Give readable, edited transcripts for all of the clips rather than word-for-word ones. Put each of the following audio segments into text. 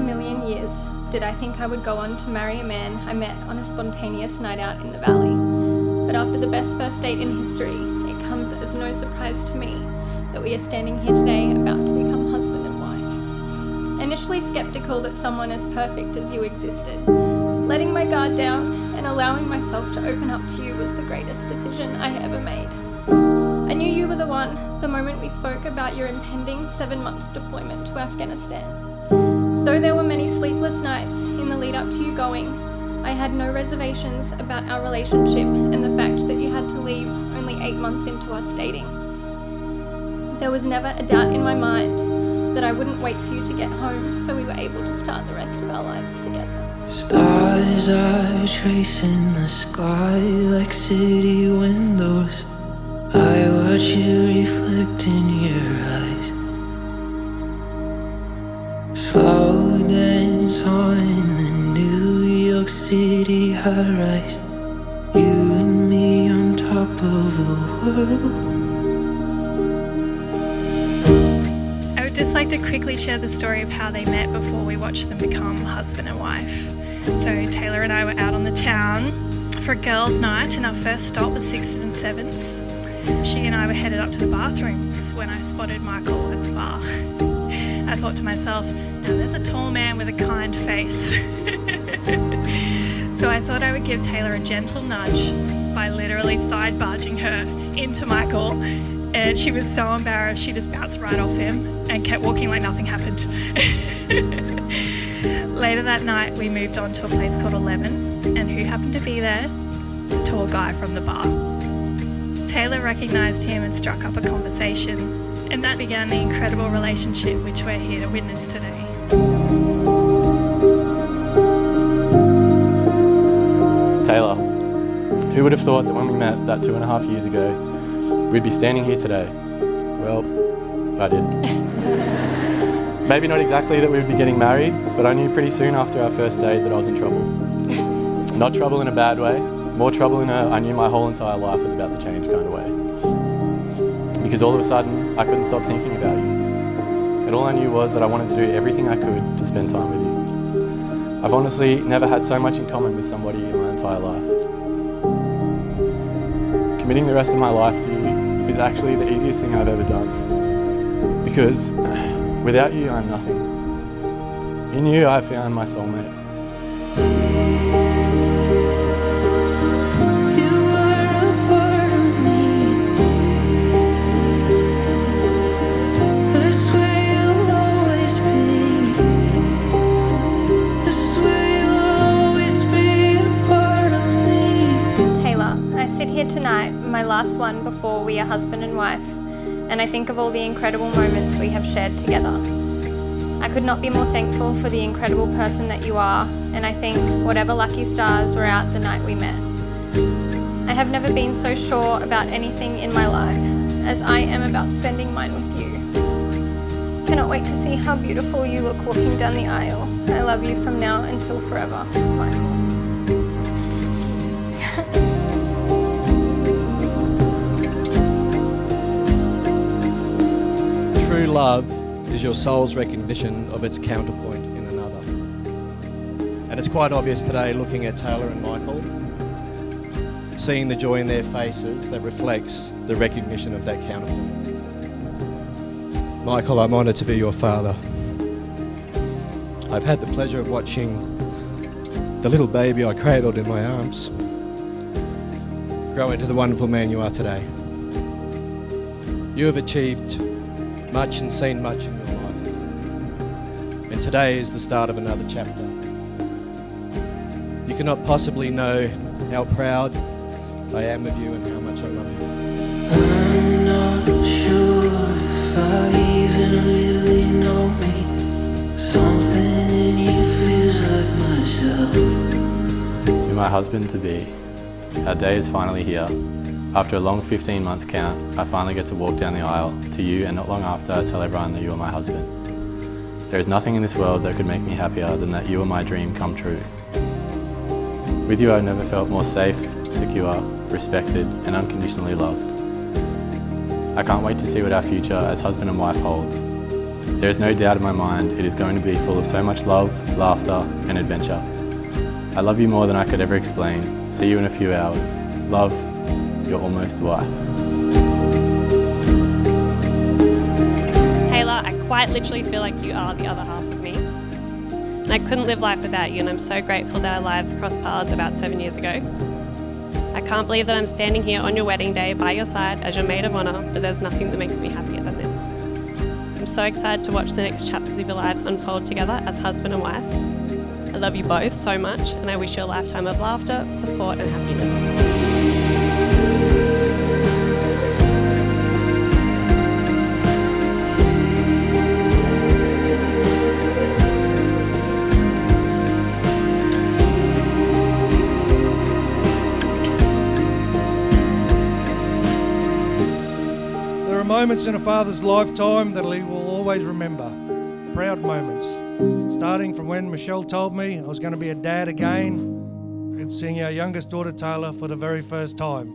million years did I think I would go on to marry a man I met on a spontaneous night out in the valley. But after the best first date in history, it comes as no surprise to me that we are standing here today about to become husband and wife. Initially skeptical that someone as perfect as you existed, letting my guard down and allowing myself to open up to you was the greatest decision I ever made. I knew you were the one the moment we spoke about your impending 7-month deployment to Afghanistan. Though there were many sleepless nights in the lead up to you going, I had no reservations about our relationship and the fact that you had to leave only 8 months into us dating. There was never a doubt in my mind that I wouldn't wait for you to get home so we were able to start the rest of our lives together. Stars are tracing the sky like city windows. I watch you reflect in your eyes. Slow dance on the New York City high-rise. You and me on top of the world. I would just like to quickly share the story of how they met before we watched them become husband and wife. So Taylor and I were out on the town for a girls' night, and our first stop was 6s and 7s. She and I were headed up to the bathrooms when I spotted Michael at the bar. I thought to myself, now there's a tall man with a kind face. So I thought I would give Taylor a gentle nudge by literally side barging her into Michael, and she was so embarrassed she just bounced right off him and kept walking like nothing happened. Later that night we moved on to a place called Lavender, and who happened to be there? The tall guy from the bar. Taylor recognised him and struck up a conversation, and that began the incredible relationship which we're here to witness today. Taylor, who would have thought that when we met that 2.5 years ago, we'd be standing here today? Well, I did. Maybe not exactly that we would be getting married, but I knew pretty soon after our first date that I was in trouble. Not trouble in a bad way, more trouble in a I knew my whole entire life was about to change kind of way. Because all of a sudden, I couldn't stop thinking about you. And all I knew was that I wanted to do everything I could to spend time with you. I've honestly never had so much in common with somebody in my entire life. Committing the rest of my life to you is actually the easiest thing I've ever done. Because without you, I'm nothing. In you, I found my soulmate. I sit here tonight, my last one before we are husband and wife, and I think of all the incredible moments we have shared together. I could not be more thankful for the incredible person that you are, and I think whatever lucky stars were out the night we met. I have never been so sure about anything in my life as I am about spending mine with you. Cannot wait to see how beautiful you look walking down the aisle. I love you from now until forever, Michael. True love is your soul's recognition of its counterpoint in another. And it's quite obvious today, looking at Taylor and Michael, seeing the joy in their faces that reflects the recognition of that counterpoint. Michael, I'm honoured to be your father. I've had the pleasure of watching the little baby I cradled in my arms grow into the wonderful man you are today. You have achieved much and seen much in your life. And today is the start of another chapter. You cannot possibly know how proud I am of you and how much I love you. I'm not sure if I even really know me. Something in you feels like myself. To my husband-to-be, our day is finally here. After a long 15-month count, I finally get to walk down the aisle to you, and not long after I tell everyone that you are my husband. There is nothing in this world that could make me happier than that you are my dream come true. With you, I've never felt more safe, secure, respected, and unconditionally loved. I can't wait to see what our future as husband and wife holds. There is no doubt in my mind it is going to be full of so much love, laughter and adventure. I love you more than I could ever explain. See you in a few hours. Love, your almost wife. Taylor, I quite literally feel like you are the other half of me. And I couldn't live life without you, and I'm so grateful that our lives crossed paths about 7 years ago. I can't believe that I'm standing here on your wedding day by your side as your maid of honour, but there's nothing that makes me happier than this. I'm so excited to watch the next chapters of your lives unfold together as husband and wife. I love you both so much, and I wish you a lifetime of laughter, support and happiness. There are moments in a father's lifetime that he will always remember. Proud moments. Starting from when Michelle told me I was going to be a dad again and seeing our youngest daughter Taylor for the very first time.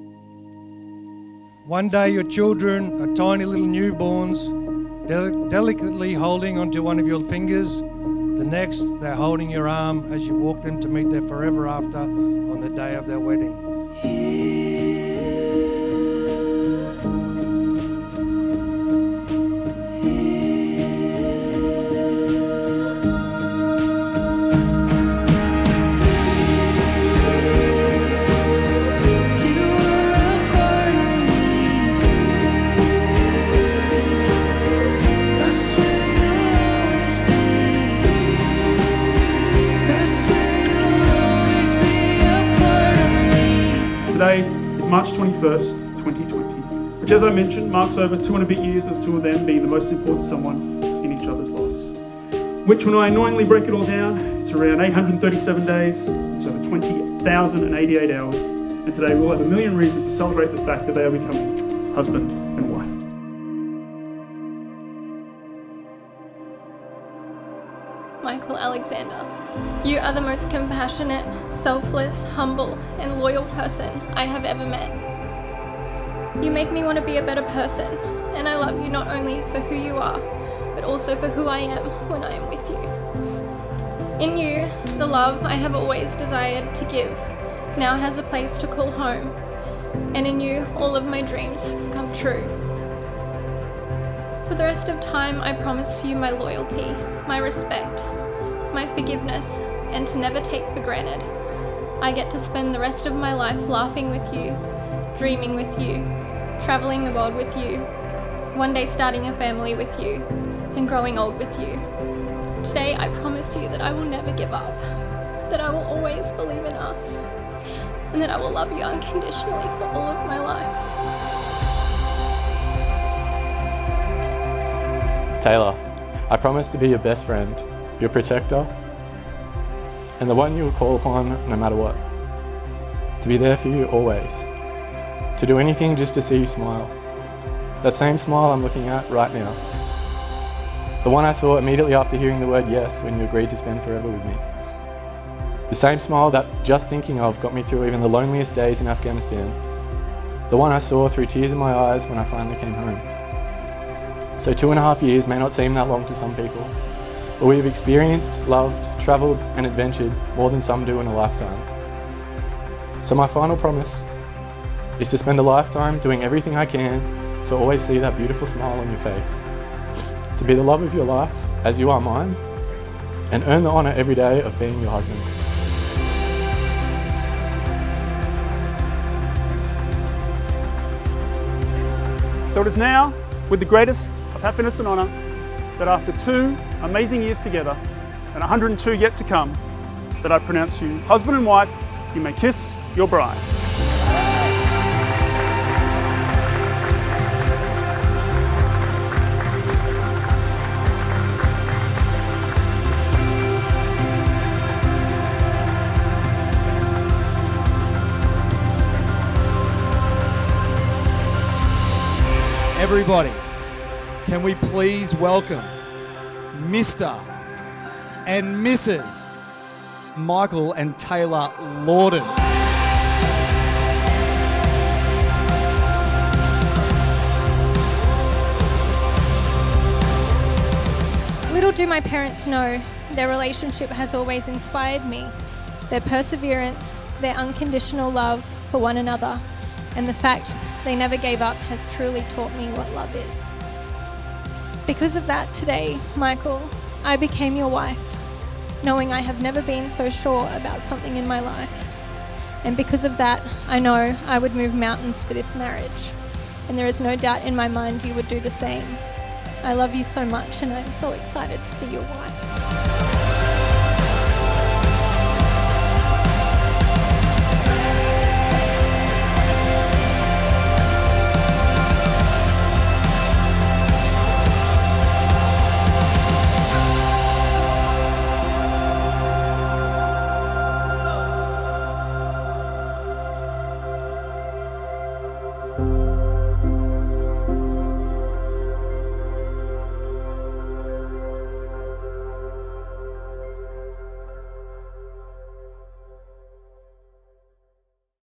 One day your children are tiny little newborns, delicately holding onto one of your fingers. The next, they're holding your arm as you walk them to meet their forever after on the day of their wedding. Today is March 21st, 2020, which, as I mentioned, marks over 2 and a bit years of the two of them being the most important someone in each other's lives. Which, when I annoyingly break it all down, it's around 837 days, it's over 20,088 hours, and today we'll have a million reasons to celebrate the fact that they are becoming husband and wife. Michael Alexander, you are the most compassionate, selfless, humble, and loyal person I have ever met. You make me want to be a better person, and I love you not only for who you are, but also for who I am when I am with you. In you, the love I have always desired to give now has a place to call home, and in you, all of my dreams have come true. For the rest of time, I promise to you my loyalty, my respect, my forgiveness, and to never take for granted. I get to spend the rest of my life laughing with you, dreaming with you, traveling the world with you, one day starting a family with you, and growing old with you. Today, I promise you that I will never give up, that I will always believe in us, and that I will love you unconditionally for all of my life. Taylor, I promise to be your best friend, your protector, and the one you will call upon no matter what. To be there for you always. To do anything just to see you smile. That same smile I'm looking at right now. The one I saw immediately after hearing the word yes when you agreed to spend forever with me. The same smile that just thinking of got me through even the loneliest days in Afghanistan. The one I saw through tears in my eyes when I finally came home. So 2.5 years may not seem that long to some people, but we have experienced, loved, travelled and adventured more than some do in a lifetime. So my final promise is to spend a lifetime doing everything I can to always see that beautiful smile on your face. To be the love of your life, as you are mine, and earn the honour every day of being your husband. So it is now, with the greatest of happiness and honour, that after 2 amazing years together and 102 yet to come, that I pronounce you husband and wife. You may kiss your bride. Everybody, can we please welcome Mr. and Mrs. Michael and Taylor Lorden. Little do my parents know, their relationship has always inspired me. Their perseverance, their unconditional love for one another, and the fact they never gave up has truly taught me what love is. Because of that, today, Michael, I became your wife, knowing I have never been so sure about something in my life. And because of that, I know I would move mountains for this marriage. And there is no doubt in my mind you would do the same. I love you so much, and I am so excited to be your wife.